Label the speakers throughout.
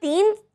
Speaker 1: 3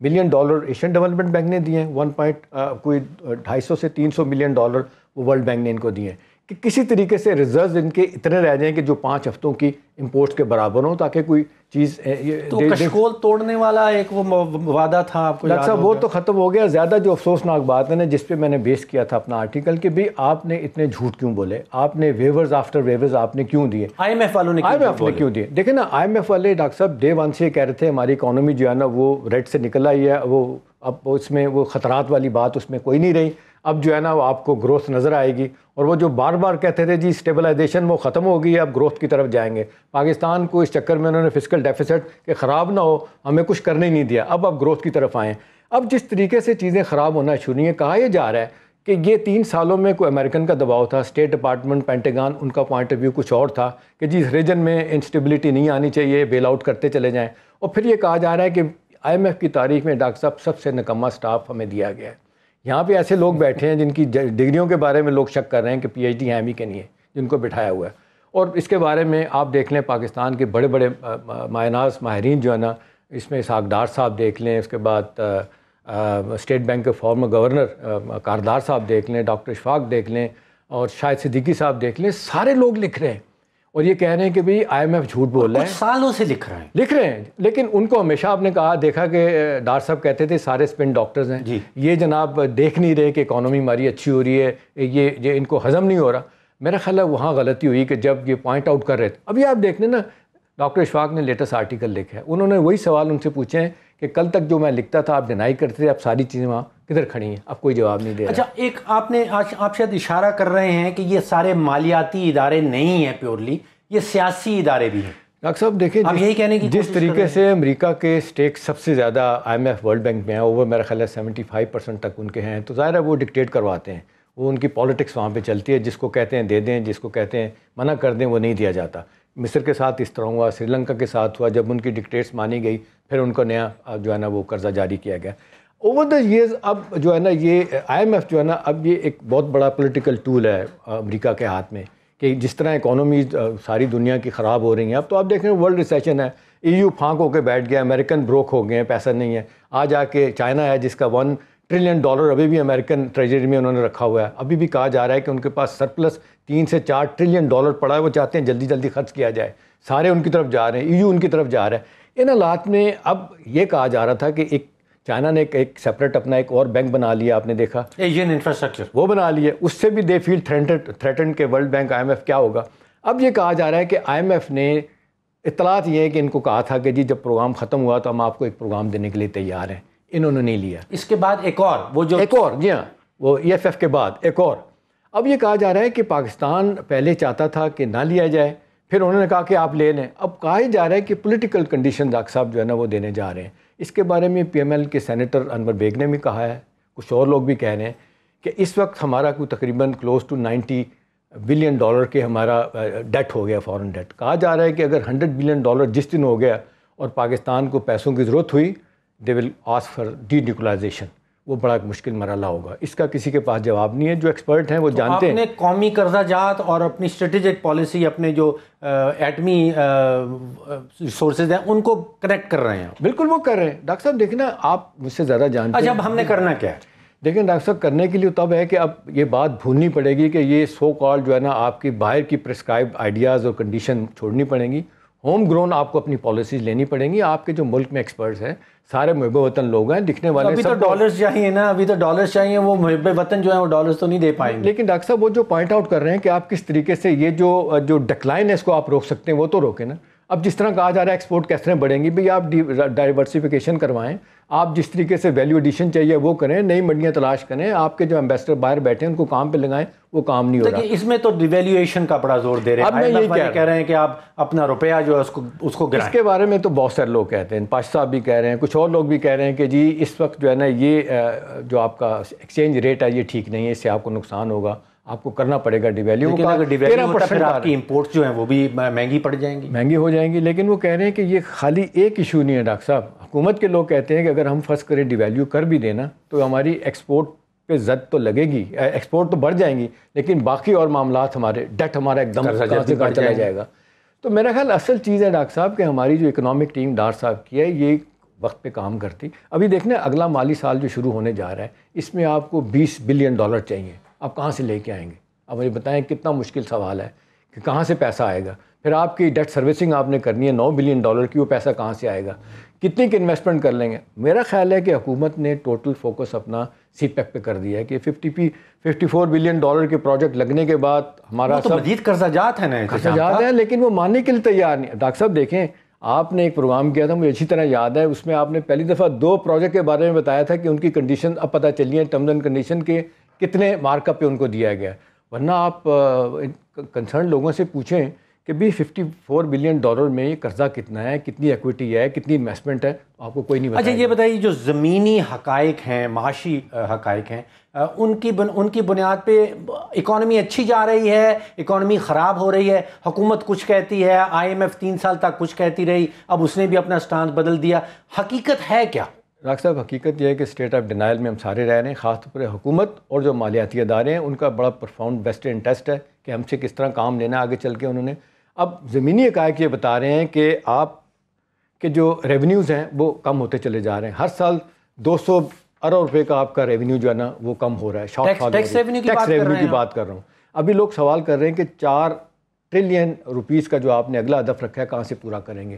Speaker 2: million dollar Asian development bank نے دیے ہیں، 250 سے 300 ملین ڈالر وہ ورلڈ بینک نے ان کو دیے ہیں، کہ کسی طریقے سے ریزروز ان کے اتنے رہ جائیں کہ جو 5 ہفتوں کی امپورٹس کے برابر ہوں، تاکہ کوئی چیز
Speaker 3: تو کشکول توڑنے والا ایک وہ وعدہ تھا آپ کو
Speaker 2: ڈاکٹر صاحب، وہ تو ختم ہو گیا. زیادہ جو افسوسناک بات ہے نا، جس پہ میں نے بیس کیا تھا اپنا آرٹیکل، کہ بھئی آپ نے اتنے جھوٹ کیوں بولے، آپ نے ویورز آفٹر ویورز آپ نے کیوں دیے،
Speaker 3: آئی ایم ایف والوں نے
Speaker 2: کیوں دیے. دیکھیں نا، آئی ایم ایف والے ڈاکٹر صاحب ڈے ون سے کہہ رہے تھے ہماری اکانومی جو ہے نا وہ ریڈ سے نکل آئی ہے، وہ اب اس میں وہ خطرات والی بات اس میں کوئی نہیں رہی. اب جو ہے نا وہ آپ کو گروتھ نظر آئے گی، اور وہ جو بار بار کہتے تھے جی اسٹیبلائزیشن وہ ختم ہو گئی ہے، اب گروتھ کی طرف جائیں گے. پاکستان کو اس چکر میں انہوں نے فسکل ڈیفیسٹ کہ خراب نہ ہو، ہمیں کچھ کرنے نہیں دیا، اب گروتھ کی طرف آئیں. اب جس طریقے سے چیزیں خراب ہونا شروع ہیں، کہا یہ جا رہا ہے کہ یہ 3 سالوں میں کوئی امریکن کا دباؤ تھا، اسٹیٹ ڈپارٹمنٹ، پینٹاگن، ان کا پوائنٹ آف ویو کچھ اور تھا کہ جی اس ریجن میں انسٹیبلٹی نہیں آنی چاہیے، بیل آؤٹ کرتے چلے جائیں. اور پھر یہ کہا جا رہا ہے کہ آئی ایم ایف کی تاریخ میں ڈاکٹر صاحب سب سے نکما سٹاف ہمیں دیا گیا ہے. یہاں پہ ایسے لوگ بیٹھے ہیں جن کی ڈگریوں کے بارے میں لوگ شک کر رہے ہیں کہ پی ایچ ڈی ہیں بھی کہ نہیں ہے، جن کو بٹھایا ہوا ہے. اور اس کے بارے میں آپ دیکھ لیں پاکستان کے بڑے بڑے مایناز ماہرین جو ہے نا، اس میں اسحاق ڈار صاحب دیکھ لیں، اس کے بعد اسٹیٹ بینک کے فارمر گورنر کاردار صاحب دیکھ لیں، ڈاکٹر اشفاق دیکھ لیں، اور شاہد صدیقی صاحب دیکھ لیں، سارے لوگ لکھ رہے ہیں اور یہ کہہ رہے ہیں کہ بھئی آئی ایم ایف جھوٹ بول رہے ہیں.
Speaker 3: سالوں سے لکھ رہے ہیں،
Speaker 2: لیکن ان کو ہمیشہ آپ نے کہا دیکھا کہ ڈار صاحب کہتے تھے سارے اسپن ڈاکٹرز ہیں
Speaker 3: جی.
Speaker 2: یہ جناب دیکھ نہیں رہے کہ اکانومی ہماری اچھی ہو رہی ہے، یہ ان کو ہضم نہیں ہو رہا. میرا خیال ہے وہاں غلطی ہوئی کہ جب یہ پوائنٹ آؤٹ کر رہے تھے. ابھی آپ دیکھ لیں نا، ڈاکٹر اشفاق نے لیٹسٹ آرٹیکل لکھا ہے، انہوں نے وہی سوال ان سے پوچھے ہیں کہ کل تک جو میں لکھتا تھا آپ ڈینائی کرتے تھے، اب ساری چیزیں وہاں کدھر کھڑی ہیں، اب کوئی جواب نہیں دے رہا.
Speaker 3: اچھا، ایک آپ شاید اشارہ کر رہے ہیں کہ یہ سارے مالیاتی ادارے نہیں ہیں پیورلی، یہ سیاسی ادارے بھی ہیں.
Speaker 2: ڈاکٹر صاحب دیکھیں
Speaker 3: آپ یہی کہنے کی
Speaker 2: جس طریقے سے امریکہ کے سٹیک سب سے زیادہ I M F World Bank میں ہیں، اوور میرا خیال ہے 75% تک ان کے ہیں، تو ظاہر ہے وہ ڈکٹیٹ کرواتے ہیں، وہ ان کی پالیٹکس وہاں پہ چلتی ہے، جس کو کہتے ہیں دے دیں، جس کو کہتے ہیں منع کر دیں، وہ نہیں دیا جاتا. مصر کے ساتھ اس طرح ہوا، سری لنکا کے ساتھ ہوا، جب ان کی ڈکٹیٹس مانی گئی پھر ان کو نیا جو ہے نا وہ قرضہ جاری کیا گیا. اوور دا ایئرز اب جو ہے نا یہ آئی ایم ایف جو ہے نا اب یہ ایک بہت بڑا پولیٹیکل ٹول ہے امریکہ کے ہاتھ میں، کہ جس طرح اکانومی ساری دنیا کی خراب ہو رہی ہیں. اب تو آپ دیکھ رہے ہیں ورلڈ ریسیشن ہے، ای یو پھانک ہو کے بیٹھ گیا، امریکن بروک ہو گئے ہیں، پیسہ نہیں ہے. آج آ کے چائنا ہے جس کا $1 ٹریلین ابھی بھی امریکن ٹریجری میں انہوں نے رکھا ہوا ہے. ابھی بھی کہا جا رہا ہے کہ ان کے پاس سرپلس 3 سے 4 ٹریلین ڈالر پڑا ہے، وہ چاہتے ہیں جلدی جلدی خرچ کیا جائے. سارے ان کی طرف جا رہے ہیں، ای یو ان کی طرف جا رہا ہے. ان حالات میں اب یہ کہا جا رہا تھا کہ ایک چائنا نے ایک سیپریٹ اپنا ایک اور بینک بنا لیا، آپ نے دیکھا
Speaker 3: ایشین انفراسٹرکچر وہ
Speaker 2: بنا لیے، اس سے بھی دے فیل تھریٹن کہ World Bank I M F کیا ہوگا. اب یہ کہا جا رہا ہے کہ آئی ایم ایف نے اطلاعات یہ ہے کہ ان کو کہا تھا کہ جی جب پروگرام ختم ہوا تو ہم آپ کو ایک پروگرام دینے کے لیے تیار ہیں، انہوں نے نہیں لیا.
Speaker 3: اس کے بعد ایک اور
Speaker 2: جی ہاں، وہ ای ایف ایف کے بعد ایک اور. اب یہ کہا جا رہا ہے کہ پاکستان پہلے چاہتا تھا کہ نہ لیا جائے، پھر انہوں نے کہا کہ آپ لے لیں. اب کہا ہی جا رہا ہے کہ پولیٹیکل کنڈیشن ڈاکٹر صاحب جو ہے نا وہ دینے جا رہے ہیں. اس کے بارے میں پی ایم ایل کے سینیٹر انور بیگ نے بھی کہا ہے، کچھ اور لوگ بھی کہہ رہے ہیں کہ اس وقت ہمارا کوئی تقریباً کلوز ٹو $90 بلین کے ہمارا ڈیٹ ہو گیا، فارن ڈیٹ. کہا جا رہا ہے کہ اگر $100 بلین جس دن ہو گیا اور پاکستان کو پیسوں کی ضرورت ہوئی، they will ask for denuclearization. وہ بڑا مشکل مرحلہ ہوگا. اس کا کسی کے پاس جواب نہیں ہے. جو ایکسپرٹ ہیں وہ جانتے ہیں.
Speaker 3: آپ نے قومی قرضہ جات اور اپنی اسٹریٹجک پالیسی، اپنے جو ایٹمی ریسورسز ہیں ان کو کنیکٹ کر رہے ہیں.
Speaker 2: بالکل وہ کر رہے ہیں. ڈاکٹر صاحب دیکھیں نا، آپ مجھ سے زیادہ جانتے ہیں.
Speaker 3: اچھا، اب ہم نے کرنا کیا ہے؟
Speaker 2: دیکھیں ڈاکٹر صاحب، کرنے کے لیے تب ہے کہ اب یہ بات بھولنی پڑے گی کہ یہ سو کال جو ہے نا آپ کی باہر کی پرسکرائب آئیڈیاز اور کنڈیشن چھوڑنی پڑیں گی. ہوم گرون آپ کو اپنی پالیسیز لینی پڑیں گی. آپ کے جو ملک میں ایکسپرٹس ہیں سارے محب وطن لوگ ہیں، لکھنے والے.
Speaker 3: ابھی تو ڈالرز چاہیے نا، ابھی تو ڈالرز چاہیے. وہ محب وطن جو ہیں وہ ڈالرز تو نہیں دے پائیں گے.
Speaker 2: لیکن ڈاکٹر صاحب وہ جو پوائنٹ آؤٹ کر رہے ہیں کہ آپ کس طریقے سے یہ جو ڈکلائن ہے اس کو آپ روک سکتے ہیں، وہ تو روکیں نا. اب جس طرح کہا جا رہا ہے ایکسپورٹ کس طرح بڑھیں گی، بھئی آپ ڈائیورسیفیکیشن کروائیں، آپ جس طریقے سے ویلیو ایڈیشن چاہیے وہ کریں، نئی منڈیاں تلاش کریں. آپ کے جو ایمبیسڈر باہر بیٹھے ہیں ان کو کام پہ لگائیں، وہ کام نہیں ہو رہا.
Speaker 3: اس میں تو ڈیویلیویشن کا بڑا زور دے رہے ہیں.
Speaker 2: اب میں یہی
Speaker 3: کہہ رہے ہیں کہ آپ اپنا روپیہ جو ہے اس کو گرائیں.
Speaker 2: اس کے بارے میں تو بہت سارے لوگ کہتے ہیں، پاشا صاحب بھی کہہ رہے ہیں، کچھ اور لوگ بھی کہہ رہے ہیں کہ جی اس وقت جو ہے نا یہ جو آپ کا ایکسچینج ریٹ ہے یہ ٹھیک نہیں ہے، اس سے آپ کو نقصان ہوگا، آپ کو کرنا پڑے گا ڈیویلیو.
Speaker 3: لیکن اگر ڈیویلیو ہوتا پھر آپ کی امپورٹس جو ہیں وہ بھی مہنگی پڑ جائیں گی،
Speaker 2: مہنگی ہو جائیں گی. لیکن وہ کہہ رہے ہیں کہ یہ خالی ایک ایشو نہیں ہے ڈاکٹر صاحب. حکومت کے لوگ کہتے ہیں کہ اگر ہم فرض کریں ڈیویلیو کر بھی دینا تو ہماری ایکسپورٹ پہ زد تو لگے گی، ایکسپورٹ تو بڑھ جائیں گی، لیکن باقی اور معاملات ہمارے ڈیٹ ہمارا ایک دم بڑھ چلا جائے گا. تو میرا خیال اصل چیز ہے ڈاکٹر صاحب کہ ہماری جو اکنامک ٹیم ڈار صاحب کی ہے، یہ وقت پہ کام کرتی. ابھی دیکھنا اگلا مالی سال جو شروع ہونے جا رہا ہے اس میں آپ کو $20 بلین چاہیے. آپ کہاں سے لے کے آئیں گے؟ اب مجھے بتائیں کتنا مشکل سوال ہے کہ کہاں سے پیسہ آئے گا. پھر آپ کی ڈیٹ سروسنگ آپ نے کرنی ہے $9 بلین کی, وہ پیسہ کہاں سے آئے گا؟ کتنے کی انویسٹمنٹ کر لیں گے؟ میرا خیال ہے کہ حکومت نے ٹوٹل فوکس اپنا سی پیک پہ کر دیا ہے کہ $54 بلین کے پروجیکٹ لگنے کے بعد ہمارا
Speaker 3: تو مزید قرضہ جات ہے نا,
Speaker 2: قرضہ جات ہے, لیکن وہ ماننے کے لیے تیار نہیں. ڈاکٹر صاحب دیکھیں, آپ نے ایک پروگرام کیا تھا مجھے اچھی طرح یاد ہے, اس میں آپ نے پہلی دفعہ 2 پروجیکٹ کے بارے میں بتایا تھا کہ ان کی کنڈیشن اب پتہ چلی ہے, ٹرمز اینڈ کنڈیشن کے کتنے مارک اپ پہ ان کو دیا گیا. ورنہ آپ کنسرن لوگوں سے پوچھیں کہ بھی $54 بلین میں یہ قرضہ کتنا ہے, کتنی ایکویٹی ہے, کتنی انویسٹمنٹ ہے, آپ کو کوئی نہیں بتائے.
Speaker 3: اچھا یہ بتائیے, جو زمینی حقائق ہیں, معاشی حقائق ہیں, ان کی بنیاد پہ اکانومی اچھی جا رہی ہے, اکانومی خراب ہو رہی ہے؟ حکومت کچھ کہتی ہے, IMF 3 سال تک کچھ کہتی رہی, اب اس نے بھی اپنا سٹانس بدل دیا. حقیقت ہے کیا؟
Speaker 2: ڈاکٹر صاحب حقیقت یہ ہے کہ اسٹیٹ آف ڈینائل میں ہم سارے رہ رہے ہیں, خاص طور پر حکومت اور جو مالیاتی ادارے ہیں ان کا بڑا پرفاؤنڈ بیسٹ انٹرسٹ ہے کہ ہم سے کس طرح کام لینا آگے چل کے. انہوں نے اب زمینی حقائق یہ بتا رہے ہیں کہ آپ کے جو ریونیوز ہیں وہ کم ہوتے چلے جا رہے ہیں. ہر سال 200 ارب روپے کا آپ کا ریونیو جو ہے نا وہ کم ہو رہا ہے.
Speaker 3: ٹیکس ریونیو
Speaker 2: کی بات کر رہا ہوں. ابھی لوگ سوال کر رہے ہیں کہ $4 ٹریلین کا جو آپ نے اگلا ہدف رکھا ہے کہاں سے پورا کریں گے؟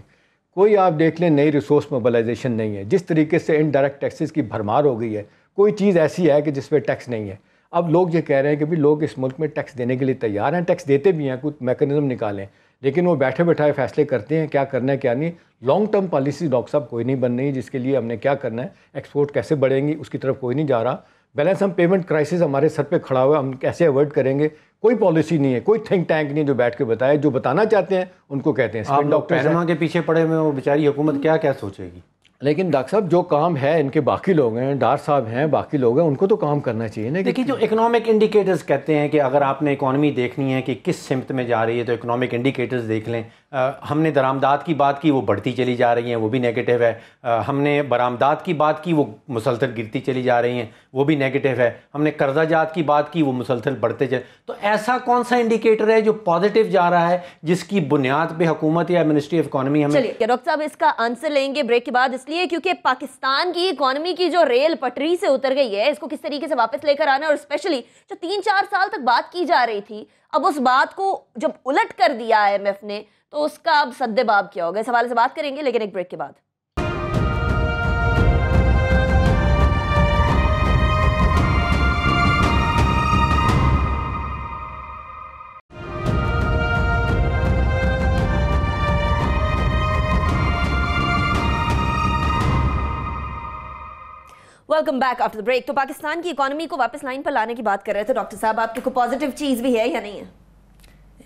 Speaker 2: کوئی آپ دیکھ لیں نئی ریسورس موبلائزیشن نہیں ہے. جس طریقے سے انڈائریکٹ ٹیکسز کی بھرمار ہو گئی ہے, کوئی چیز ایسی ہے کہ جس پہ ٹیکس نہیں ہے. اب لوگ یہ کہہ رہے ہیں کہ بھی لوگ اس ملک میں ٹیکس دینے کے لیے تیار ہیں, ٹیکس دیتے بھی ہیں, کچھ میکانزم نکالیں, لیکن وہ بیٹھے بیٹھائے فیصلے کرتے ہیں کیا کرنا ہے کیا نہیں. لانگ ٹرم پالیسی ڈاکٹر صاحب کوئی نہیں بن رہی جس کے لیے ہم نے کیا کرنا ہے, ایکسپورٹ کیسے بڑھیں گی اس کی طرف کوئی نہیں جا رہا. بیلنس ہم پیمنٹ کرائسس ہمارے سر پہ کھڑا ہوا ہے, ہم کیسے اوائڈ کریں گے؟ کوئی پالیسی نہیں ہے, کوئی تھنک ٹینک نہیں جو بیٹھ کے بتائے. جو بتانا چاہتے ہیں ان کو کہتے ہیں.
Speaker 3: آپ لوگ پینما کے پیچھے پڑے ہوئے, وہ بیچاری حکومت کیا سوچے گی؟
Speaker 2: لیکن ڈاکٹر صاحب جو کام ہے ان کے باقی لوگ ہیں, ڈار صاحب ہیں, باقی لوگ ہیں, ان کو تو کام کرنا چاہیے نا.
Speaker 3: دیکھیے جو اکنامک انڈیکیٹرز کہتے ہیں کہ اگر آپ نے اکانومی دیکھنی ہے کہ کس سمت میں جا رہی ہے تو اکنامک انڈیکیٹرز دیکھ لیں. ہم نے درآمدات کی بات کی, وہ بڑھتی چلی جا رہی ہیں, وہ بھی نیگیٹو ہے. ہم نے برآمدات کی بات کی, وہ مسلسل گرتی چلی جا رہی ہیں, وہ بھی نیگیٹو ہے. ہم نے قرضہ جات کی بات کی, وہ مسلسل بڑھتے چلے. تو ایسا کون سا انڈیکیٹر ہے جو پازیٹیو جا رہا ہے جس کی بنیاد پہ حکومت یا منسٹری آف اکانومی ہمیں؟
Speaker 1: چلیے ڈاکٹر صاحب اس کا آنسر لیں گے بریک کے بعد, اس لیے کیونکہ پاکستان کی اکانومی کی جو ریل پٹری سے اتر گئی ہے, اس کو کس طریقے سے واپس لے کر آنا, اور اسپیشلی جو 3-4 سال تک بات کی جا رہی تھی, اب اس بات کو جب الٹ کر دیا IMF نے تو اس کا اب سد باب کیا ہوگا, اس حوالے سے بات کریں گے لیکن ایک بریک کے بعد. Welcome back after break. تو پاکستان کی اکانومی کو واپس لائن پر لانے کی بات کر رہے تھے ڈاکٹر صاحب, آپ کی کوئی پازیٹیو چیز بھی ہے یا نہیں ہے؟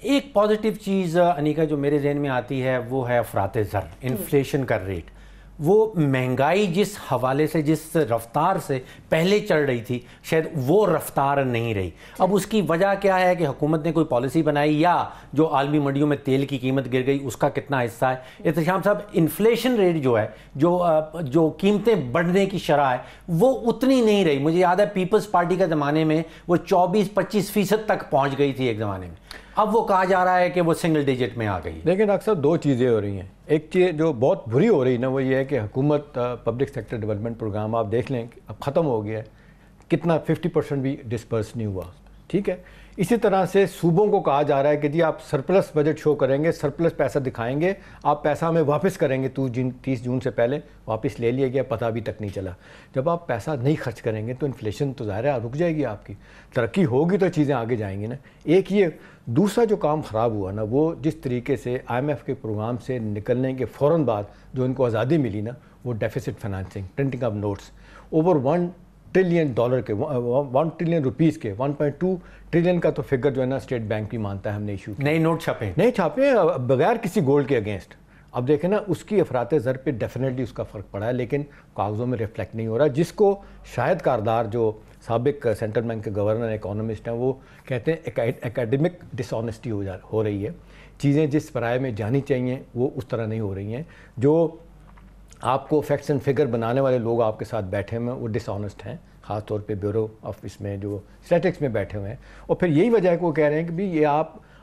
Speaker 3: ایک پازیٹیو چیز انیکا جو میرے ذہن میں آتی ہے وہ ہے افراط زر, انفلیشن کا ریٹ. وہ مہنگائی جس حوالے سے, جس رفتار سے پہلے چڑھ رہی تھی, شاید وہ رفتار نہیں رہی. اب اس کی وجہ کیا ہے کہ حکومت نے کوئی پالیسی بنائی, یا جو عالمی منڈیوں میں تیل کی قیمت گر گئی اس کا کتنا حصہ ہے؟ احتشام صاحب, انفلیشن ریٹ جو ہے, جو قیمتیں بڑھنے کی شرح ہے وہ اتنی نہیں رہی. مجھے یاد ہے پیپلز پارٹی کے زمانے میں وہ 24-25% تک پہنچ گئی تھی ایک زمانے میں. اب وہ کہا جا رہا ہے کہ وہ سنگل ڈیجٹ میں آ گئی.
Speaker 2: لیکن اکثر 2 چیزیں ہو رہی ہیں. ایک چیز جو بہت بری ہو رہی ہے نا وہ یہ ہے کہ حکومت پبلک سیکٹر ڈیولپمنٹ پروگرام آپ دیکھ لیں اب ختم ہو گیا ہے, کتنا 50% بھی ڈسپرس نہیں ہوا. ٹھیک ہے, اسی طرح سے صوبوں کو کہا جا رہا ہے کہ جی آپ سرپلس بجٹ شو کریں گے, سرپلس پیسہ دکھائیں گے, آپ پیسہ ہمیں واپس کریں گے. 30 جون سے پہلے واپس لے لیا گیا, پتہ بھی تک نہیں چلا. جب آپ پیسہ نہیں خرچ کریں گے تو انفلیشن تو ظاہر ہے رک جائے گی, آپ کی ترقی ہوگی تو چیزیں آگے جائیں گی نا. ایک یہ دوسرا جو کام خراب ہوا نا وہ جس طریقے سے IMF کے پروگرام سے نکلنے کے فوراً بعد جو ان کو آزادی ملی نا وہ deficit financing, printing of notes, over $1 trillion کے, 1 ٹریلین روپیز کے, 1.2 ٹریلین کا تو فگر جو ہے نا اسٹیٹ بینک بھی مانتا ہے ہم نے ایشو
Speaker 3: نئے نوٹ چھاپے,
Speaker 2: نہیں چھاپے بغیر کسی گولڈ کے اگینسٹ. اب دیکھیں نا اس کی افراط زر پہ ڈیفینیٹلی اس کا فرق پڑا ہے, لیکن کاغذوں میں ریفلیکٹ نہیں ہو رہا, جس کو شاید کاردار جو سابق سینٹرل بینک کے گورنر اکانومسٹ ہیں وہ کہتے ہیں اکیڈمک ڈس آنیسٹی ہو رہی ہے. چیزیں جس پرائے میں جانی چاہیے وہ اس طرح نہیں ہو رہی ہیں. جو آپ کو فیکٹس اینڈ فگر بنانے والے لوگ آپ کے ساتھ بیٹھے ہوئے ہیں وہ ڈس آنیسٹ ہیں, خاص طور پہ بیورو آف اس میں جو اسٹیٹکس میں بیٹھے ہوئے ہیں. اور پھر یہی وجہ ہے کہ وہ کہہ رہے ہیں کہ بھی یہ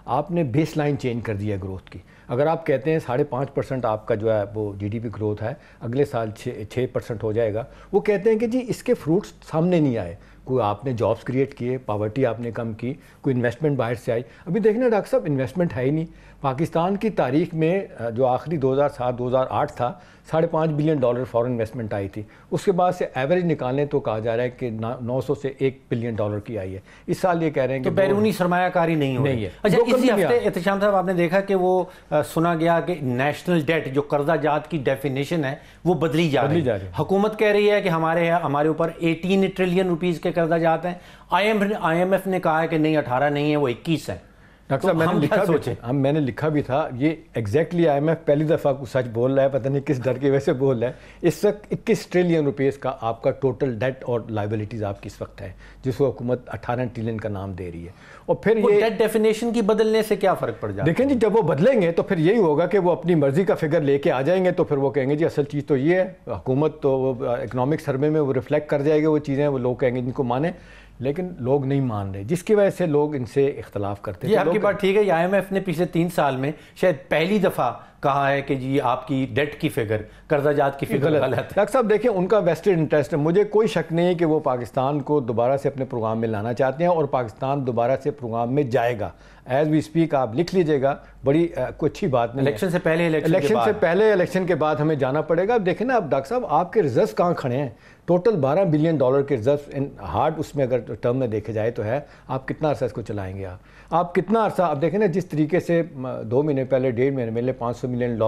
Speaker 2: آپ نے بیس لائن چینج کر دیا گروتھ کی. اگر آپ کہتے ہیں 5.5% آپ کا جو ہے وہ جی ڈی پی گروتھ ہے، اگلے سال 6% ہو جائے گا، وہ کہتے ہیں کہ جی اس کے فروٹس سامنے نہیں آئے، کوئی آپ نے جابس کریٹ کیے، پاورٹی آپ نے کم کی، کوئی انویسٹمنٹ باہر سے آئی۔ ابھی دیکھنا ڈاکٹر صاحب انویسٹمنٹ ہے ہی نہیں۔ پاکستان کی تاریخ میں جو آخری 2007-2008 تھا، $5.5 بلین فارن انویسٹمنٹ آئی تھی، اس کے بعد سے ایوریج نکالیں تو کہا جا رہا ہے کہ 900 سے $1 بلین کی آئی ہے۔ اس سال یہ کہہ رہے ہیں کہ
Speaker 3: بیرونی سرمایہ کاری نہیں ہے۔ اچھا، اسی ہفتے احتشام صاحب آپ نے دیکھا کہ وہ سنا گیا کہ نیشنل ڈیٹ جو قرضہ جات کی ڈیفینیشن ہے وہ بدلی جا رہی ہے۔ حکومت کہہ رہی ہے کہ ہمارے اوپر 18 ٹریلین روپیز کے قرضہ جات ہیں، آئی ایم ایف نے کہا ہے کہ نہیں 18 نہیں ہے، وہ 21 ہے۔
Speaker 2: ڈاکٹر صاحب میں نے لکھا بھی تھا، یہ ایگزیکٹلی آئی ایم ایف پہلی دفعہ کو سچ بول رہا ہے، پتہ نہیں کس ڈر کی وجہ سے بول رہا ہے۔ اس وقت 21 ٹریلین روپیز کا آپ کا ٹوٹل ڈیٹ اور لائبلٹیز آپ کی اس وقت ہے، جس کو حکومت 18 ٹریلین کا نام دے رہی ہے۔ اور پھر یہ
Speaker 3: ڈیٹ ڈیفینیشن کی بدلنے سے کیا فرق پڑ جائے؟
Speaker 2: دیکھیں جی، جب وہ بدلیں گے تو پھر یہی ہوگا کہ وہ اپنی مرضی کا فگر لے کے آ جائیں گے، تو پھر وہ کہیں گے جی اصل چیز تو یہ ہے، حکومت تو وہ اکنامک سروے میں وہ ریفلیکٹ کر جائے گی وہ چیزیں، وہ لوگ کہیں گے جن کو مانیں، لیکن لوگ نہیں مان رہے، جس کی وجہ سے لوگ ان سے اختلاف کرتے ہیں۔
Speaker 3: یہ آپ کی بات ٹھیک ہے، آئی ایم ایف نے پچھلے 3 سال میں شاید پہلی دفعہ کہا ہے کہ جی آپ کی ڈیٹ کی فگر، قرضہ جات کی فگر غلط ہے۔
Speaker 2: ڈاکٹر صاحب دیکھیں، ان کا ویسٹڈ انٹرسٹ ہے، مجھے کوئی شک نہیں ہے کہ وہ پاکستان کو دوبارہ سے اپنے پروگرام میں لانا چاہتے ہیں، اور پاکستان دوبارہ سے پروگرام میں جائے گا۔ ایز وی اسپیک آپ لکھ لیجئے گا، بڑی کوئی اچھی بات نہیں ہے۔
Speaker 3: الیکشن سے پہلے،
Speaker 2: الیکشن کے بعد ہمیں جانا پڑے گا۔ اب دیکھیں نا، اب ڈاکٹر صاحب آپ کے ریزروز کہاں کھڑے ہیں؟ ٹوٹل $12 بلین کے ریزرو ان ہارڈ، اس میں اگر ٹرم میں دیکھے جائے تو ہے، آپ کتنا عرصہ اس کو چلائیں گے؟ آپ کتنا عرصہ؟ اب دیکھیں نا، جس طریقے سے 2 مہینے پہلے، 1.5 مہینے پہلے $500 ملین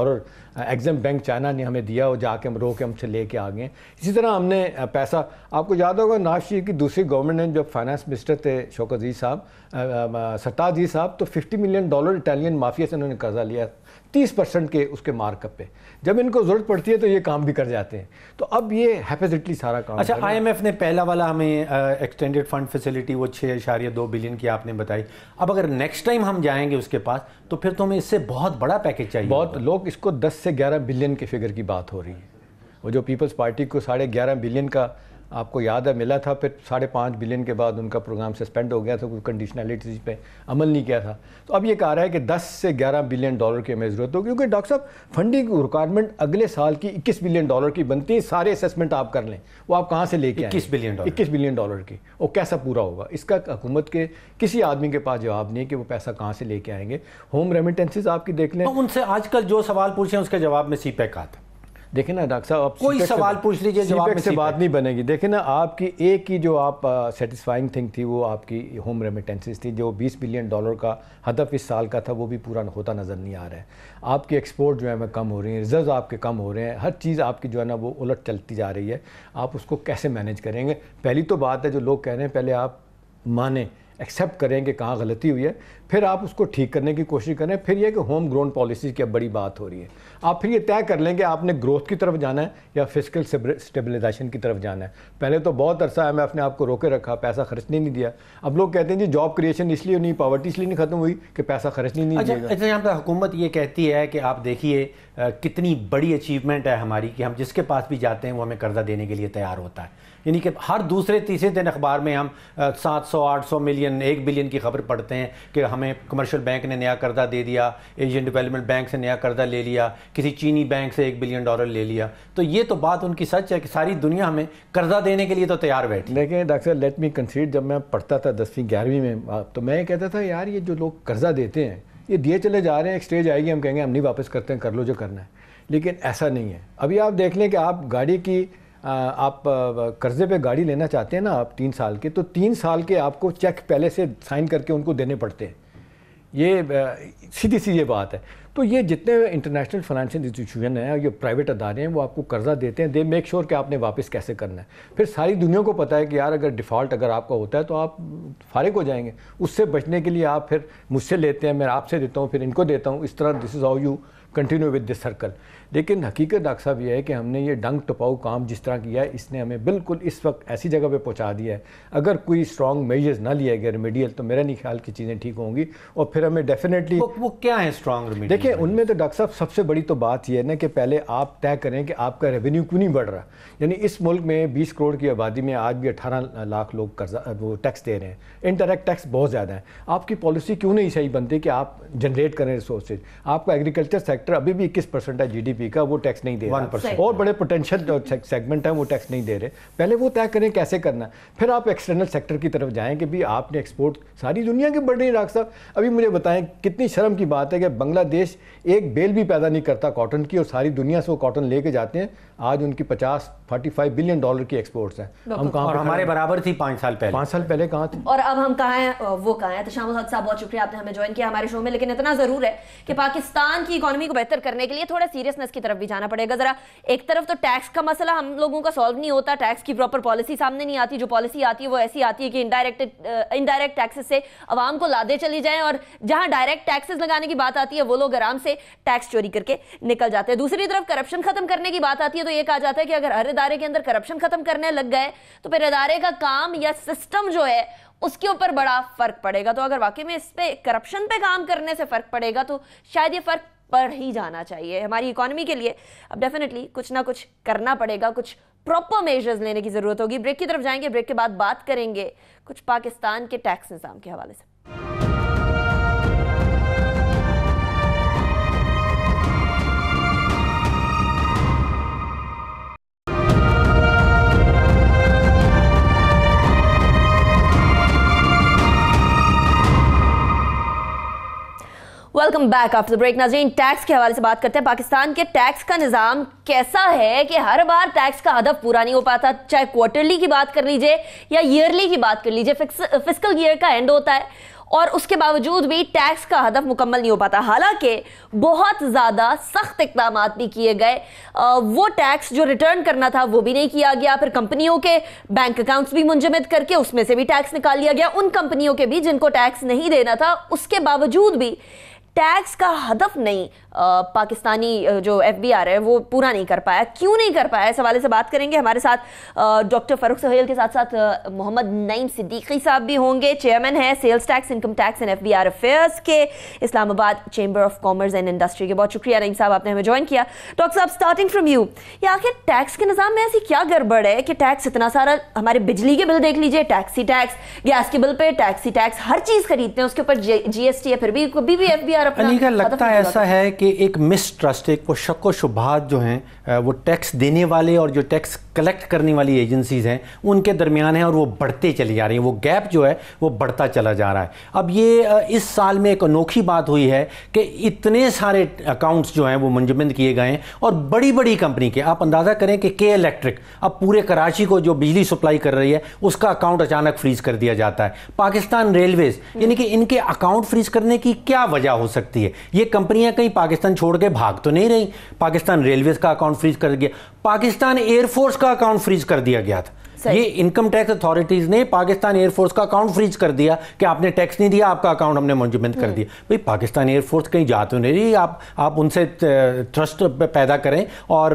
Speaker 2: ایگزم بینک چائنا نے ہمیں دیا، اور جا کے ہم رو کے ہم سے لے کے آ گئے۔ اسی طرح ہم نے پیسہ، آپ کو یاد ہوگا نواز شریف کی دوسری گورنمنٹ نے جب فائنانس منسٹر تھے شوکت عزیز صاحب، سرتاج عزیز صاحب، تو $50 ملین اٹالین مافیا سے انہوں نے قرضہ لیا 30% کے اس کے مارک اپ پہ۔ جب ان کو ضرورت پڑتی ہے تو یہ کام بھی کر جاتے ہیں، تو اب یہ ہیپیزٹلی سارا کام۔
Speaker 3: اچھا، آئی ایم ایف نے پہلا والا ہمیں ایکسٹینڈڈ فنڈ فیسلٹی وہ 6.2 بلین کی آپ نے بتائی، اب اگر نیکسٹ ٹائم ہم جائیں گے اس کے پاس تو پھر تو ہمیں اس سے بہت بڑا پیکیج چاہیے۔
Speaker 2: بہت لوگ اس کو 10 سے 11 بلین کی فگر کی بات ہو رہی ہے۔ وہ جو پیپلز پارٹی کو 11.5 بلین کا آپ کو یاد ہے ملا تھا، پھر 5.5 بلین کے بعد ان کا پروگرام سسپینڈ ہو گیا تھا، کوئی کنڈیشنلٹیز پہ عمل نہیں کیا تھا۔ تو اب یہ کہا رہا ہے کہ 10 سے 11 بلین ڈالر کی ہمیں ضرورت ہو، کیونکہ ڈاکٹر صاحب فنڈنگ ریکوائرمنٹ اگلے سال کی $21 بلین کی بنتی ہے۔ سارے اسیسمنٹ آپ کر لیں، وہ آپ کہاں سے لے کے آئیں؟ $21 بلین کی، وہ کیسا پورا ہوگا؟ اس کا حکومت کے کسی آدمی کے پاس جواب نہیں ہے کہ وہ پیسہ کہاں سے لے کے آئیں گے۔ ہوم ریمیٹنسز آپ کی دیکھ لیں،
Speaker 3: ان سے آج کل جو سوال پوچھیں اس کے جواب میں سی پیک آتا ہے۔
Speaker 2: دیکھیں نا ڈاکٹر صاحب، آپ
Speaker 3: کوئی سوال پوچھ لیجئے، جواب
Speaker 2: سے بات نہیں بنے گی۔ دیکھیں نا، آپ کی ایک کی جو آپ سیٹسفائنگ تھنگ تھی وہ آپ کی ہوم ریمیٹنسز تھی، جو $20 بلین کا ہدف اس سال کا تھا، وہ بھی پورا ہوتا نظر نہیں آ رہا ہے۔ آپ کی ایکسپورٹ جو ہے وہ کم ہو رہی ہیں، ریزرو آپ کے کم ہو رہے ہیں، ہر چیز آپ کی جو ہے نا وہ الٹ چلتی جا رہی ہے۔ آپ اس کو کیسے مینیج کریں گے؟ پہلی تو بات ہے جو لوگ کہہ رہے ہیں، پہلے آپ مانیں، ایکسیپٹ کریں کہ کہاں غلطی ہوئی ہے، پھر آپ اس کو ٹھیک کرنے کی کوشش کریں۔ پھر یہ کہ ہوم گرون پالیسیز کی اب بڑی بات ہو رہی ہے، آپ پھر یہ طے کر لیں کہ آپ نے گروتھ کی طرف جانا ہے یا فسکل اسٹیبلائزیشن کی طرف جانا ہے۔ پہلے تو بہت عرصہ ہے میں اپنے آپ کو روکے رکھا، پیسہ خرچنے نہیں دیا۔ اب لوگ کہتے ہیں جی جاب کریشن اس لیے نہیں، پاورٹی اس لیے نہیں ختم ہوئی کہ پیسہ خرچنے نہیں دیا گا۔
Speaker 3: اچھا، یہاں پہ حکومت یہ کہتی ہے کہ آپ دیکھیے کتنی بڑی اچیومنٹ ہے ہماری کہ ہم جس کے پاس بھی جاتے ہیں وہ ہمیں قرضہ دینے کے لیے تیار ہوتا ہے، یعنی کہ ہر دوسرے تیسرے دن اخبار میں ہم 700-800 ملین 1 بلین کی خبر پڑھتے ہیں کہ ہمیں کمرشل بینک نے نیا قرضہ دے دیا، ایشین ڈیولپمنٹ بینک سے نیا قرضہ لے لیا، کسی چینی بینک سے $1 بلین لے لیا۔ تو یہ تو بات ان کی سچ ہے کہ ساری دنیا ہمیں قرضہ دینے کے لیے تو تیار بیٹھی۔
Speaker 2: لیکن ڈاکٹر لیٹ می کنسیڈ، جب میں پڑھتا تھا 10ویں 11ویں میں، تو میں یہ کہتا تھا یار یہ جو لوگ قرضہ دیتے ہیں یہ دیے چلے جا رہے ہیں، ایک سٹیج آئے گی ہم کہیں گے ہم نہیں واپس کرتے ہیں، کر لو جو کرنا ہے۔ لیکن ایسا نہیں ہے۔ ابھی آپ دیکھ لیں کہ آپ گاڑی کی آپ قرضے پہ گاڑی لینا چاہتے ہیں نا آپ 3 سال کے، تو 3 سال کے آپ کو چیک پہلے سے سائن کر کے ان کو دینے پڑتے ہیں۔ یہ سیدھی سی یہ بات ہے۔ تو یہ جتنے انٹرنیشنل فائنینشیل انسٹیٹیوشن ہیں، یہ پرائیویٹ ادارے ہیں، وہ آپ کو قرضہ دیتے ہیں، دے میک شور کہ آپ نے واپس کیسے کرنا ہے۔ پھر ساری دنیا کو پتہ ہے کہ یار اگر ڈیفالٹ اگر آپ کا ہوتا ہے تو آپ فارغ ہو جائیں گے۔ اس سے بچنے کے لیے آپ پھر مجھ سے لیتے ہیں، میں آپ سے دیتا ہوں، پھر ان کو دیتا ہوں، اس طرح this is how you continue with this circle. لیکن حقیقت ڈاکٹر صاحب یہ ہے کہ ہم نے یہ ڈنگ ٹپاؤ کام جس طرح کیا ہے اس نے ہمیں بالکل اس وقت ایسی جگہ پہ پہنچا دیا ہے. اگر کوئی اسٹرانگ میجرز نہ لیا گیا ریمیڈیل تو میرا نہیں خیال کہ چیزیں ٹھیک ہوں گی. اور پھر ہمیں ڈیفینیٹلی
Speaker 3: وہ کیا ہے اسٹرانگ ریمیڈیل؟
Speaker 2: دیکھیں ان میں تو ڈاکٹر صاحب سب سے بڑی تو بات یہ ہے نا کہ پہلے آپ طے کریں کہ آپ کا ریونیو کیوں نہیں بڑھ رہا. یعنی اس ملک میں 20 کروڑ کی آبادی میں آج بھی 18 لاکھ لوگ قرضہ وہ ٹیکس دے رہے ہیں. انڈائریکٹ ٹیکس بہت زیادہ ہے. آپ کی پالیسی کیوں نہیں صحیح بنتی کہ آپ جنریٹ کریں ریسورسز. آپ کا ایگریکلچر سیکٹر ابھی بھی 21% ہے جی ڈی پی کا, وہ ٹیکس نہیں دے رہا. اور بڑے پوٹینشیل سیگمنٹ ہیں وہ ٹیکس نہیں دے رہے. پہلے وہ طے کریں کیسے کرنا ہے, پھر آپ ایکسٹرنل سیکٹر کی طرف جائیں کہ بھی آپ نے ایکسپورٹ ساری دنیا کی بڑھ رہی ہے. ڈاکٹر صاحب ابھی مجھے بتائیں کتنی شرم کی بات ہے کہ بنگلہ دیش ایک بیل بھی پیدا نہیں کرتا کاٹن کی, اور ساری دنیا سے وہ کاٹن لے کے جاتے ہیں. آج ان کی 45 بلین ڈالر کی ایکسپورٹس ہیں. ہم کہاں,
Speaker 3: اور ہمارے برابر تھی 5 سال پہلے.
Speaker 2: 5 سال پہلے کہاں تھے,
Speaker 1: اور اب ہم کہاں ہیں وہ کہاں ہیں. تشام الحق صاحب بہت شکریہ, آپ نے ہمیں جوائن کیا ہمارے شو میں. لیکن اتنا ضرور ہے کہ پاکستان کی اکانومی کو بہتر کرنے کے لیے تھوڑا سیریسنس کی طرف بھی جانا پڑے گا. ذرا ایک طرف تو ٹیکس کا مسئلہ ہم لوگوں کا سالو نہیں ہوتا, ٹیکس کی پراپر پالیسی سامنے نہیں آتی. جو پالیسی آتی ہے وہ ایسی آتی ہے کہ انڈائریکٹ ٹیکسز سے عوام کو لادے چلی جائیں, اور جہاں ڈائریکٹ ٹیکسز لگانے کی بات آتی ہے وہ لوگ آرام سے ٹیکس چوری کر کے نکل جاتے ہیں. دوسری طرف کرپشن ختم کرنے کی بات آتی ہے تو یہ کہا جاتا ہے کہ اگر ہر ادارے کے اندر کرپشن ختم کرنے لگ گئے تو پھر ادارے کا کام یا سسٹم جو ہے اس کے اوپر بڑا فرق پڑے گا. تو اگر واقعی میں اس پہ کرپشن پہ کام کرنے سے فرق پڑے گا تو شاید یہ فرق پڑ ہی جانا چاہیے. ہماری اکانومی کے لیے اب ڈیفینیٹلی کچھ نہ کچھ کرنا پڑے گا, کچھ پراپر میجرز لینے کی ضرورت ہوگی. بریک کی طرف جائیں گے, بریک کے بعد بات کریں گے کچھ پاکستان کے ٹیکس نظام کے حوالے سے. Welcome back after break. ناظرین, ٹیکس کے حوالے سے بات کرتے ہیں. پاکستان کے ٹیکس کا نظام کیسا ہے کہ ہر بار ٹیکس کا ہدف پورا نہیں ہو پاتا. چاہے کوارٹرلی کی بات کر لیجئے یا ایئرلی کی بات کر لیجئے, فسکل ایئر کا اینڈ ہوتا ہے اور اس کے باوجود بھی ٹیکس کا ہدف مکمل نہیں ہو پاتا. حالانکہ بہت زیادہ سخت اقدامات بھی کیے گئے. وہ ٹیکس جو ریٹرن کرنا تھا وہ بھی نہیں کیا گیا. پھر کمپنیوں کے بینک اکاؤنٹس بھی منجمد کر کے اس میں سے بھی ٹیکس نکال لیا گیا. ان کمپنیوں کے بھی جن کو ٹیکس نہیں دینا تھا, اس کے باوجود بھی ٹیکس کا ہدف نہیں پاکستانی جو ایف بی آر ہے وہ پورا نہیں کر پایا. کیوں نہیں کر پایا, اس حوالے سے بات کریں گے. ہمارے ساتھ ڈاکٹر فاروق سہیل کے ساتھ ساتھ محمد نعیم صدیقی صاحب بھی ہوں گے. چیئرمین ہیں sales tax, income tax and F B R affairs کے, Islamabad chamber of commerce and industry کے. بہت شکریہ نعیم صاحب, آپ نے ہمیں جوائن کیا. ڈاکٹر صاحب, اسٹارٹنگ فرام یو, یہ آخر ٹیکس کے نظام میں ایسی کیا گڑبڑ ہے کہ ٹیکس اتنا سارا, ہمارے بجلی کے بل دیکھ لیجئے ٹیکسی ٹیکس, گیس کے بل پہ ٹیکسی ٹیکس, ہر چیز خریدتے ہیں اس کے اوپر جی ایس ٹی ہے, پھر بھی کبھی بھی ایف بی آر اپنا
Speaker 3: لگتا ہے ایسا ہے کہ ایک مسٹرسٹ, ایک وہ شک و شبہات جو ہیں وہ ٹیکس دینے والے اور جو ٹیکس کلیکٹ کرنے والی ایجنسیز ہیں ان کے درمیان ہیں, اور وہ بڑھتے چلی جا رہی ہیں. وہ گیپ جو ہے وہ بڑھتا چلا جا رہا ہے. اب یہ اس سال میں ایک انوکھی بات ہوئی ہے کہ اتنے سارے اکاؤنٹس جو ہیں وہ منجمد کیے گئے ہیں, اور بڑی بڑی کمپنی کے, آپ اندازہ کریں کہ کے الیکٹرک اب پورے کراچی کو جو بجلی سپلائی کر رہی ہے اس کا اکاؤنٹ اچانک فریز کر دیا جاتا ہے. پاکستان ریلویز, یعنی کہ ان کے اکاؤنٹ فریز کرنے کی کیا وجہ ہو سکتی ہے؟ یہ کمپنیاں کہیں پاکستان چھوڑ کے بھاگ تو نہیں رہی. پاکستان ریلویز کا اکاؤنٹ فریز کر دیا, پاکستان ایئر فورس کا اکاؤنٹ فریز کر دیا گیا تھا. یہ انکم ٹیکس اتھارٹیز نے پاکستان ایئر فورس کا اکاؤنٹ فریز کر دیا کہ آپ نے ٹیکس نہیں دیا, آپ کا اکاؤنٹ ہم نے منجمد کر دیا. بھئی پاکستان ایئر فورس کہیں جا تو نہیں رہی, آپ ان سے ٹرسٹ پیدا کریں اور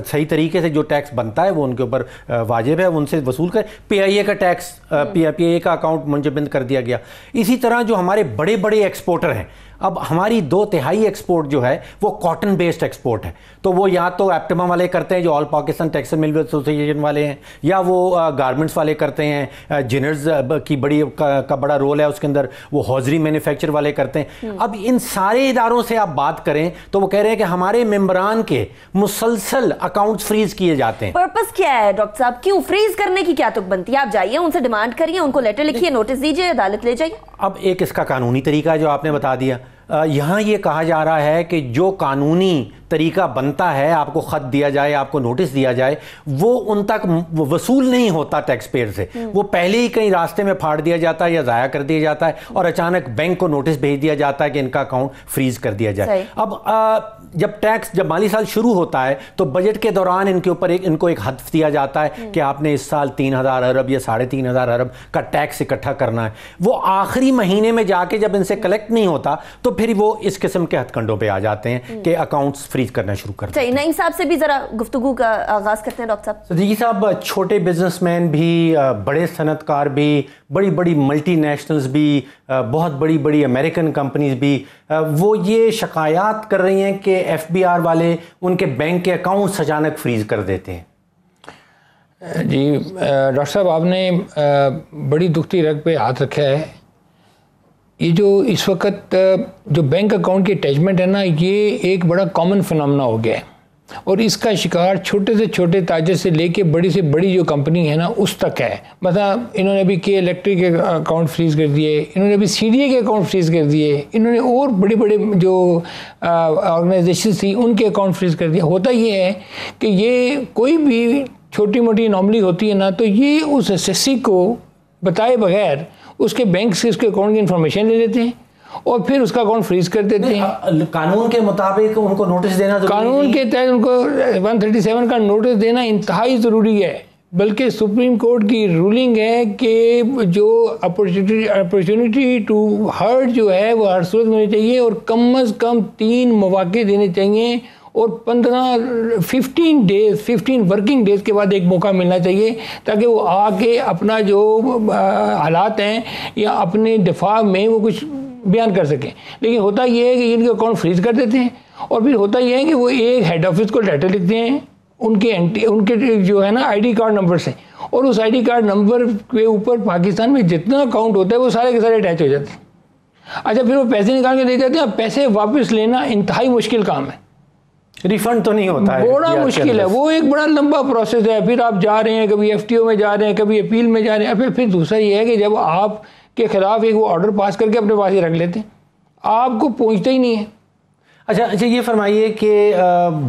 Speaker 3: صحیح طریقے سے جو ٹیکس بنتا ہے وہ ان کے اوپر واجب ہے ان سے وصول کریں. پی آئی اے کا ٹیکس, پی آئی اے کا اکاؤنٹ منجمد کر دیا گیا. اسی طرح جو ہمارے بڑے بڑے ایکسپورٹر ہیں, اب ہماری 2/3 ایکسپورٹ جو ہے وہ کاٹن بیسڈ ایکسپورٹ ہے. تو وہ یا تو ایپٹما والے کرتے ہیں جو آل پاکستان ٹیکسٹائل مل ایسوسی ایشن والے ہیں, یا وہ گارمنٹس والے کرتے ہیں, جنرز کی کا بڑا رول ہے اس کے اندر, وہ ہوزری مینوفیکچر والے کرتے ہیں. اب ان سارے اداروں سے آپ بات کریں تو وہ کہہ رہے ہیں کہ ہمارے ممبران کے مسلسل اکاؤنٹ فریز کیے جاتے ہیں.
Speaker 1: پرپس کیا ہے ڈاکٹر صاحب, کیوں فریز کرنے کی کیا تک بنتی ہے؟ آپ جائیے ان سے ڈیمانڈ کریے, ان کو لیٹر لکھیے, نوٹس دیجیے, عدالت لے جائیے.
Speaker 3: اب ایک اس کا قانونی طریقہ جو آپ نے بتا دیا, یہاں یہ کہا جا رہا ہے کہ جو قانونی طریقہ بنتا ہے, آپ کو خط دیا جائے, آپ کو نوٹس دیا جائے, وہ ان تک وصول نہیں ہوتا ٹیکس پیئر سے. وہ پہلے ہی کہیں راستے میں پھاڑ دیا جاتا ہے یا ضائع کر دیا جاتا ہے, اور اچانک بینک کو نوٹس بھیج دیا جاتا ہے کہ ان کا اکاؤنٹ فریز کر دیا جائے. اب جب مالی سال شروع ہوتا ہے تو بجٹ کے دوران ان کے اوپر ان کو ایک ہدف دیا جاتا ہے کہ آپ نے اس سال 3,000 ارب یا 3,500 ارب کا ٹیکس اکٹھا کرنا ہے. وہ آخری مہینے میں جا کے جب ان سے کلیکٹ نہیں ہوتا تو پھر وہ اس قسم کے ہتھ کنڈوں پہ آ جاتے ہیں کہ اکاؤنٹس فریز کرنا شروع کرتے ہیں.
Speaker 1: نعیم صاحب سے بھی ذرا گفتگو کا آغاز کرتے ہیں. ڈاکٹر صاحب.
Speaker 3: صدیقی صاحب, چھوٹے بزنس مین بھی, بڑے صنعت کار بھی, بڑی بڑی ملٹی نیشنلز بھی, بہت بڑی بڑی امریکن کمپنیز بھی, وہ یہ شکایات کر رہی ہیں کہ ایف بی آر والے ان کے بینک کے اکاؤنٹس اچانک فریز کر دیتے ہیں.
Speaker 4: جی ڈاکٹر صاحب, آپ نے بڑی دکھتی رگ پہ ہاتھ رکھا ہے. یہ جو اس وقت جو بینک اکاؤنٹ کی اٹیچمنٹ ہے نا, یہ ایک بڑا کامن فنامنا ہو گیا ہے, اور اس کا شکار چھوٹے سے چھوٹے تاجر سے لے کے بڑی سے بڑی جو کمپنی ہے نا اس تک ہے. مثلا انہوں نے ابھی کے الیکٹرک کے اکاؤنٹ فریز کر دیے, انہوں نے ابھی سی ڈی اے کے اکاؤنٹ فریز کر دیے, انہوں نے اور بڑے بڑے جو آرگنائزیشنز تھیں ان کے اکاؤنٹ فریز کر دیے. ہوتا یہ ہے کہ یہ کوئی بھی چھوٹی موٹی انوملی ہوتی ہے نا, تو یہ اس ایس ایس سی کو بتائے بغیر اس کے بینک سے اس کے اکاؤنٹ کی انفارمیشن لے لیتے ہیں اور پھر اس کا اکاؤنٹ فریز کر دیتے ہیں.
Speaker 3: قانون کے مطابق ان کو نوٹس دینا,
Speaker 4: قانون کے تحت ان کو 137 کا نوٹس دینا انتہائی ضروری ہے. بلکہ سپریم کورٹ کی رولنگ ہے کہ جو اپرچونٹی ٹو ہرٹ جو ہے وہ ہر صورت میں ہونی چاہیے, اور کم از کم 3 مواقع دینے چاہیے, اور 15 ورکنگ ڈیز کے بعد ایک موقع ملنا چاہیے تاکہ وہ آ کے اپنا جو حالات ہیں یا اپنے دفاع میں وہ کچھ بیان کر سکیں. لیکن ہوتا یہ ہے کہ ان کے اکاؤنٹ فریز کر دیتے ہیں, اور پھر ہوتا یہ ہے کہ وہ ایک ہیڈ آفس کو لیٹر لکھتے ہیں ان کے جو ہے نا آئی ڈی کارڈ نمبر سے, اور اس آئی ڈی کارڈ نمبر کے اوپر پاکستان میں جتنا اکاؤنٹ ہوتا ہے وہ سارے کے سارے اٹیچ ہو جاتے ہیں. اچھا, پھر وہ پیسے نکال کے دے جاتے ہیں. اب پیسے واپس لینا انتہائی مشکل کام ہے,
Speaker 3: ریفنڈ تو نہیں ہوتا ہے,
Speaker 4: بڑا مشکل ہے, وہ ایک بڑا لمبا پروسیس ہے. پھر آپ جا رہے ہیں, کبھی ایف ٹی او میں جا رہے ہیں, کبھی اپیل میں جا رہے ہیں. پھر دوسرا یہ ہے کہ جب آپ کے خلاف ایک وہ آرڈر پاس کر کے اپنے پاس ہی رکھ لیتے ہیں, آپ کو پہنچتا ہی نہیں ہے.
Speaker 3: اچھا یہ فرمائیے کہ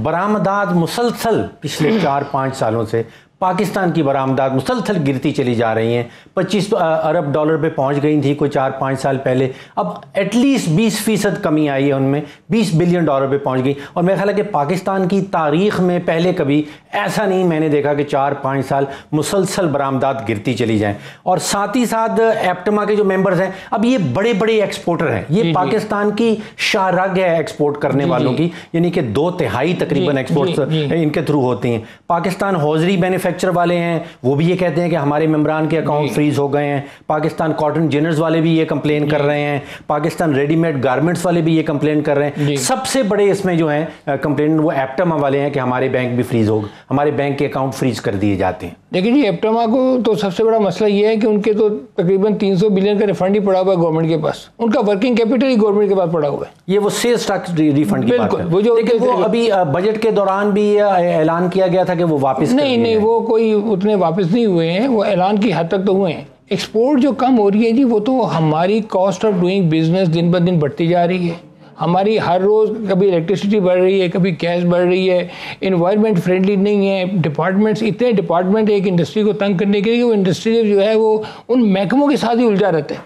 Speaker 3: برآمدات مسلسل پچھلے 4-5 سالوں سے پاکستان کی برآمدات مسلسل گرتی چلی جا رہی ہیں. 25 ارب ڈالر پہ پہنچ گئی تھی کوئی 4-5 سال پہلے, اب ایٹ لیسٹ 20% کمی آئی ہے ان میں, 20 بلین ڈالر پہ پہنچ گئی. اور میرا خیال ہے کہ پاکستان کی تاریخ میں پہلے کبھی ایسا نہیں میں نے دیکھا کہ 4-5 سال مسلسل برآمدات گرتی چلی جائیں. اور ساتھ ہی ساتھ ایپٹما کے جو ممبرز ہیں اب یہ بڑے بڑے ایکسپورٹر ہیں, یہ پاکستان کی شاہ رگ ہے ایکسپورٹ کرنے والوں کی, یعنی کہ 2/3 تقریباً ایکسپورٹس ان کے تھرو ہوتی ہیں. پاکستان ہوزری مینوفیکچر والے ہیں, وہ بھی یہ کہتے ہیں کہ ہمارے ممبران کے اکاؤنٹ فریز ہو گئے ہیں. پاکستان کاٹن جنرز والے بھی یہ کمپلین کر رہے ہیں, پاکستان ریڈی میڈ گارمنٹس والے بھی یہ کمپلین کر رہے ہیں. سب سے بڑے اس میں جو ہیں کمپلین وہ ایپٹما والے ہیں کہ ہمارے بینک بھی فریز ہو, ہمارے بینک کے اکاؤنٹ فریز کر دیے جاتے ہیں.
Speaker 4: لیکن جی ایپٹما کو تو سب سے بڑا مسئلہ یہ ہے کہ ان کے تو تقریباً 300 بلین کا ریفنڈ ہی پڑا ہوا ہے گورنمنٹ کے پاس, ان کا ورکنگ کیپٹل ہی گورنمنٹ کے پاس پڑا ہوا ہے.
Speaker 3: یہ وہ سیلز ٹیکس ریفنڈ کی بات ہے, لیکن وہ ابھی بجٹ کے دوران بھی اعلان کیا گیا تھا کہ وہ واپس
Speaker 4: نہیں, وہ کوئی اتنے واپس نہیں ہوئے ہیں, وہ اعلان کی حد تک تو ہوئے ہیں. ایکسپورٹ جو کم ہو رہی ہے جی, وہ تو ہماری کاسٹ آف ڈوئنگ بزنس دن بہ دن بڑھتی جا رہی ہے. ہماری ہر روز کبھی الیکٹریسٹی بڑھ رہی ہے, کبھی گیس بڑھ رہی ہے, انوائرمنٹ فرینڈلی نہیں ہے. ڈپارٹمنٹس اتنے ڈپارٹمنٹ ایک انڈسٹری کو تنگ کرنے کے لیے, وہ انڈسٹری جو ہے وہ ان محکموں کے ساتھ ہی الجھا رہتا ہے.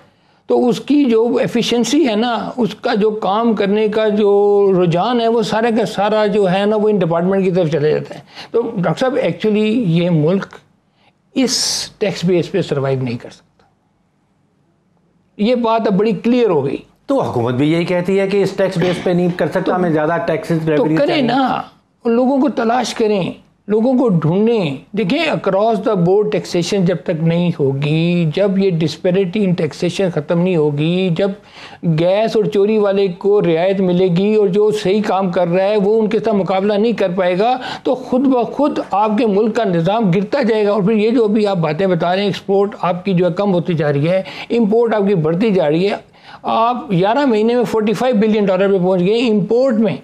Speaker 4: تو اس کی جو ایفیشنسی ہے نا, اس کا جو کام کرنے کا جو رجحان ہے وہ سارے کا سارا جو ہے نا وہ ان ڈپارٹمنٹ کی طرف چلے جاتا ہے. تو ڈاکٹر صاحب ایکچولی یہ ملک اس ٹیکس بیس پہ سروائیو نہیں کر سکتا, یہ بات اب بڑی کلیئر ہو گئی.
Speaker 3: تو حکومت بھی یہی کہتی ہے کہ اس ٹیکس بیس پہ نہیں کر سکتا, ہمیں زیادہ ٹیکسز
Speaker 4: تو کریں نا, لوگوں کو تلاش کریں, لوگوں کو ڈھونڈیں. دیکھیں اکراس دا بورڈ ٹیکسیشن جب تک نہیں ہوگی, جب یہ ڈسپیرٹی ان ٹیکسیشن ختم نہیں ہوگی, جب گیس اور چوری والے کو رعایت ملے گی اور جو صحیح کام کر رہا ہے وہ ان کے ساتھ مقابلہ نہیں کر پائے گا, تو خود بخود آپ کے ملک کا نظام گرتا جائے گا. اور پھر یہ جو ابھی آپ باتیں بتا رہے ہیں, ایکسپورٹ آپ کی جو ہے کم ہوتی جا رہی ہے, امپورٹ آپ کی بڑھتی جا رہی ہے. آپ 11 مہینے میں 45 بلین ڈالر پہ پہنچ گئے امپورٹ میں,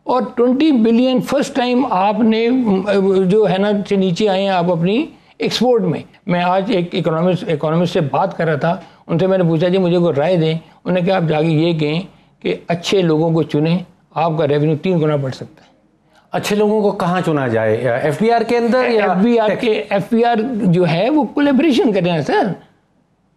Speaker 4: اور 20 بلین فرسٹ ٹائم آپ نے جو ہے نا سے نیچے آئے ہیں آپ اپنی ایکسپورٹ میں. میں آج ایک اکانومسٹ سے بات کر رہا تھا, ان سے میں نے پوچھا جی مجھے کوئی رائے دیں. انہوں نے کہا آپ جا کے یہ کہیں کہ اچھے لوگوں کو چنیں, آپ کا ریونیو 3 گنا بڑھ سکتا ہے.
Speaker 3: اچھے لوگوں کو کہاں چنا جائے, ایف بی آر کے اندر؟
Speaker 4: ایف بی آر جو ہے وہ کولیبریشن کریں نا سر.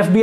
Speaker 3: FBI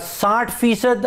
Speaker 3: 60%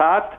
Speaker 5: 7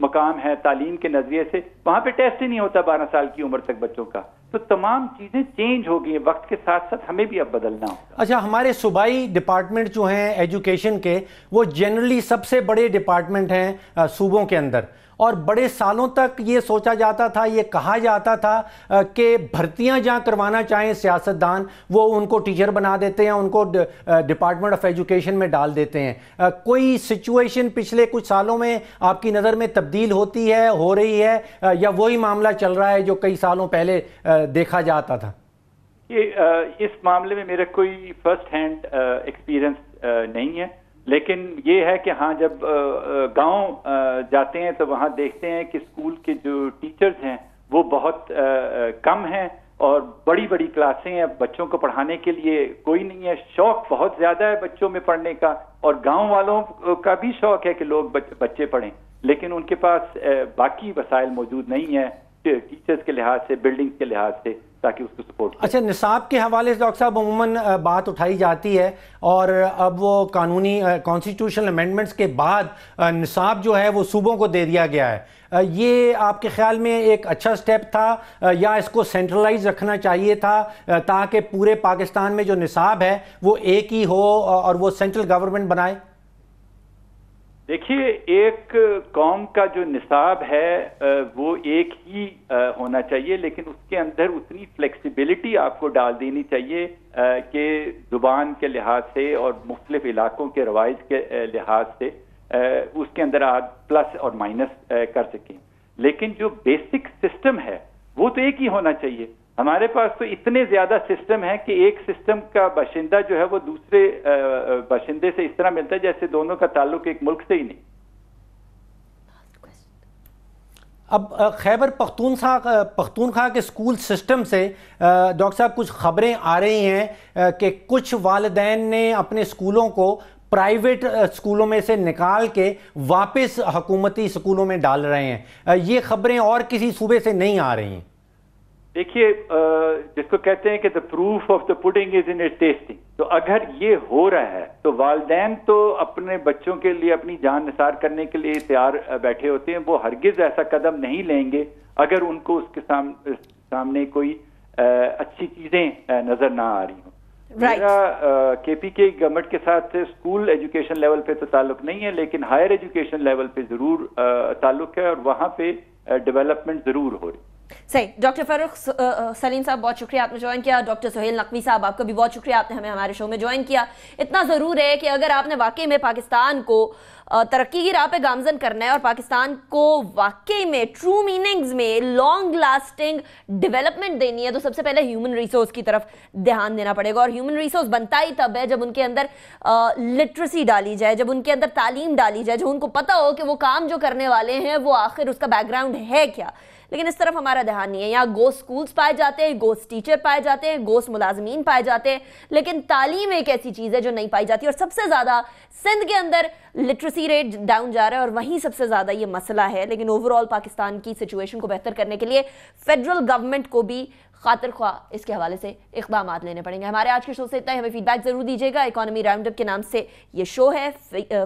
Speaker 5: مقام ہے تعلیم کے نظریے سے، وہاں پہ ٹیسٹ ہی نہیں ہوتا 12 سال کی عمر تک بچوں کا. تو تمام چیزیں چینج ہو گئی ہیں، وقت کے ساتھ ساتھ ہمیں بھی اب بدلنا ہوگا.
Speaker 3: اچھا، ہمارے صوبائی ڈپارٹمنٹ جو ہیں ایجوکیشن کے، وہ جنرلی سب سے بڑے ڈپارٹمنٹ ہیں صوبوں کے اندر، اور بڑے سالوں تک یہ سوچا جاتا تھا، یہ کہا جاتا تھا کہ بھرتیاں جہاں کروانا چاہیں سیاستدان وہ ان کو ٹیچر بنا دیتے ہیں، ان کو ڈپارٹمنٹ آف ایجوکیشن میں ڈال دیتے ہیں. کوئی سچویشن پچھلے کچھ سالوں میں آپ کی نظر میں تبدیل ہوتی ہے، ہو رہی ہے، یا وہی معاملہ چل رہا ہے جو کئی سالوں پہلے دیکھا جاتا تھا؟
Speaker 5: اس معاملے میں میرا کوئی فرسٹ ہینڈ ایکسپیرئنس نہیں ہے، لیکن یہ ہے کہ ہاں جب گاؤں جاتے ہیں تو وہاں دیکھتے ہیں کہ اسکول کے جو ٹیچرز ہیں وہ بہت کم ہیں اور بڑی بڑی کلاسیں ہیں، بچوں کو پڑھانے کے لیے کوئی نہیں ہے. شوق بہت زیادہ ہے بچوں میں پڑھنے کا، اور گاؤں والوں کا بھی شوق ہے کہ لوگ بچے پڑھیں، لیکن ان کے پاس باقی وسائل موجود نہیں ہیں ٹیچرز کے لحاظ سے، بلڈنگ کے لحاظ سے، تاکہ اس کو سپورٹ.
Speaker 3: اچھا، نصاب کے حوالے سے ڈاکٹر صاحب عموماً بات اٹھائی جاتی ہے، اور اب وہ قانونی کانسٹیٹیوشنل امینڈمنٹس کے بعد نصاب جو ہے وہ صوبوں کو دے دیا گیا ہے. یہ آپ کے خیال میں ایک اچھا سٹیپ تھا، یا اس کو سینٹرلائز رکھنا چاہیے تھا تاکہ پورے پاکستان میں جو نصاب ہے وہ ایک ہی ہو اور وہ سینٹرل گورنمنٹ بنائے؟
Speaker 5: دیکھیے، ایک قوم کا جو نصاب ہے وہ ایک ہی ہونا چاہیے، لیکن اس کے اندر اتنی فلیکسیبلٹی آپ کو ڈال دینی چاہیے کہ زبان کے لحاظ سے اور مختلف علاقوں کے روایت کے لحاظ سے اس کے اندر آپ پلس اور مائنس کر سکیں. لیکن جو بیسک سسٹم ہے وہ تو ایک ہی ہونا چاہیے. ہمارے پاس تو اتنے زیادہ سسٹم ہیں کہ ایک سسٹم کا باشندہ جو ہے وہ دوسرے باشندے سے اس طرح ملتا ہے جیسے دونوں کا تعلق ایک ملک سے ہی نہیں.
Speaker 3: اب خیبر پختونخوا کے اسکول سسٹم سے ڈاکٹر صاحب کچھ خبریں آ رہی ہیں کہ کچھ والدین نے اپنے اسکولوں کو پرائیویٹ اسکولوں میں سے نکال کے واپس حکومتی اسکولوں میں ڈال رہے ہیں. یہ خبریں اور کسی صوبے سے نہیں آ رہی ہیں.
Speaker 5: دیکھیے، جس کو کہتے ہیں کہ the proof of the pudding is in its tasting، تو اگر یہ ہو رہا ہے تو والدین تو اپنے بچوں کے لیے اپنی جان نثار کرنے کے لیے تیار بیٹھے ہوتے ہیں. وہ ہرگز ایسا قدم نہیں لیں گے اگر ان کو اس کے سامنے کوئی اچھی چیزیں نظر نہ آ رہی ہوں. میرا کے پی کے گورنمنٹ کے ساتھ اسکول ایجوکیشن لیول پہ تو تعلق نہیں ہے، لیکن ہائر ایجوکیشن لیول پہ ضرور تعلق ہے، اور وہاں پہ ڈیولپمنٹ ضرور ہو رہی.
Speaker 1: صحیح. ڈاکٹر فاروق سلیم صاحب بہت شکریہ آپ نے جوائن کیا. ڈاکٹر سہیل نقوی صاحب آپ کا بھی بہت شکریہ، آپ نے ہمیں ہمارے شو میں جوائن کیا. اتنا ضرور ہے کہ اگر آپ نے واقعی میں پاکستان کو ترقی کی راہ پہ گامزن کرنا ہے اور پاکستان کو واقعی میں ٹرو میننگز میں لانگ لاسٹنگ ڈیولپمنٹ دینی ہے تو سب سے پہلے ہیومن ریسورس کی طرف دھیان دینا پڑے گا. اور ہیومن ریسورس بنتا ہی تب ہے جب ان کے اندر لٹریسی ڈالی جائے، جب ان کے اندر تعلیم ڈالی جائے، جو ان کو پتہ ہو کہ وہ کام جو کرنے والے ہیں وہ آخر اس کا بیک گراؤنڈ ہے کیا. لیکن اس طرف ہمارا دھیان نہیں ہے. یہاں گوسٹ سکولز پائے جاتے ہیں، گوسٹ ٹیچر پائے جاتے ہیں، گوسٹ ملازمین پائے جاتے ہیں، لیکن تعلیم ایک ایسی چیز ہے جو نہیں پائی جاتی. اور سب سے زیادہ سندھ کے اندر لٹریسی ریٹ ڈاؤن جا رہا ہے اور وہیں سب سے زیادہ یہ مسئلہ ہے. لیکن اوور آل پاکستان کی سچویشن کو بہتر کرنے کے لیے فیڈرل گورنمنٹ کو بھی خاطر خواہ اس کے حوالے سے اقدامات لینے پڑیں گے. ہمارے آج کے شو سے اتنا ہی. ہمیں فیڈ بیک ضرور دیجیے گا. اکانومی راؤنڈ اپ کے نام سے یہ شو ہے،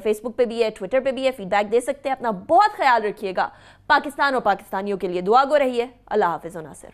Speaker 1: فیس بک پہ بھی ہے، ٹویٹر پہ بھی ہے. فیڈ بیک دے سکتے ہیں. اپنا بہت خیال رکھیے گا. پاکستان اور پاکستانیوں کے لیے دعا گو رہیے. اللہ حافظ و ناصر.